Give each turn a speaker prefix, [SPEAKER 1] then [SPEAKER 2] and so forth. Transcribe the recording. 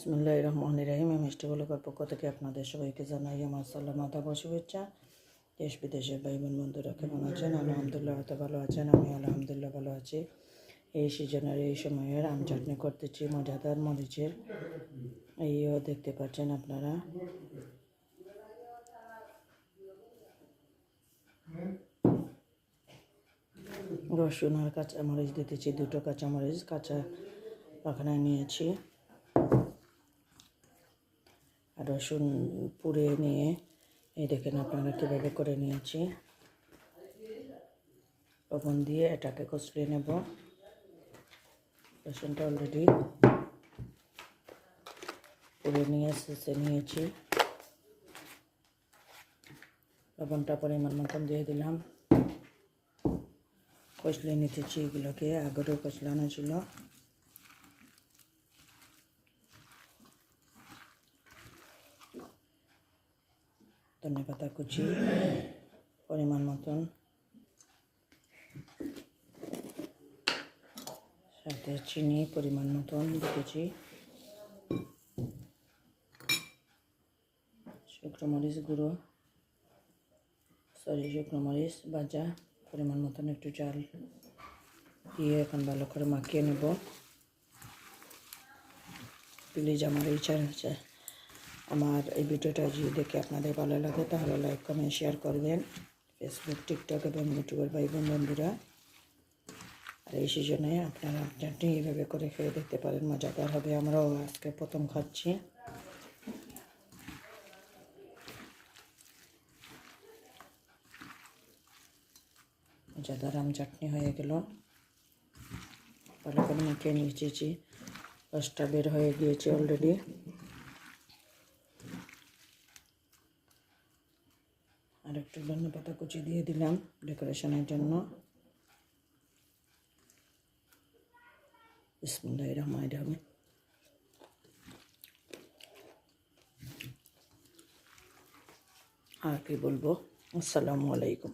[SPEAKER 1] বিসমিল্লাহির রহমানির রহিম। মিষ্টি বলকের পক্ষ থেকে আপনাদের সবাইকে জানাই আমার সালাম আদাব ও শুভেচ্ছা। দেশ বিদেশের ভাই বোন বন্ধুরা কেমন আছেন? আলহামদুলিল্লাহ হয়তো ভালো আছেন। আমি আলহামদুলিল্লাহ ভালো আছি। এই সিজনের এই সময়ের আম চাটনি করতেছি মজাদার মরিচের। এইও দেখতে পাচ্ছেন আপনারা। রসুন আর কাঁচামরিচ দিতেছি, দুটো কাঁচামরিচ কাঁচা পাখানায় নিয়েছি। আর রসুন পুড়ে নিয়ে এই দেখেন আপনারা কীভাবে করে নিয়েছি। লবণ দিয়ে এটাকে কষলিয়ে নেব। রসুনটা অলরেডি পুড়ে নিয়ে শেষে নিয়েছি। লবণটা পরিমাণ মতন দিয়ে দিলাম। কষলিয়ে নিতেছি এগুলোকে, আগেও কষলানো ছিল। ধনেপাতা কুচি পরিমাণ মতন, সাথে চিনি পরিমাণ মতন দিতেছি। শুকনো মরিচ গুঁড়ো, শুকনো মরিচ ভাজা পরিমাণ মতন একটু চাল দিয়ে এখন ভালো করে মাখিয়ে নেব। প্লিজ আমার এই চ্যানেল আমার এই ভিডিওটা যদি দেখে আপনাদের ভালো লাগে তাহলে লাইক কমেন্ট শেয়ার করবেন। ফেসবুক, টিকটক এবং ইউটিউবের ভাই বোন বন্ধুরা। আর এই সিজনে আপনারা চাটনি এইভাবে করে খেয়ে দেখতে পারেন, মজাদার হবে। আমরাও আজকে প্রথম খাচ্ছি। মজাদার আম চাটনি হয়ে গেল। ভালো করে মেখে নিয়েছি। রসটা বের হয়ে গিয়েছে অলরেডি। আর একটু ধনেপাতা কুচি দিয়ে দিলাম ডেকোরেশনের জন্য। বিসমিল্লাহির রহমানির রহিম। আর কি বলবো, আসসালামু আলাইকুম।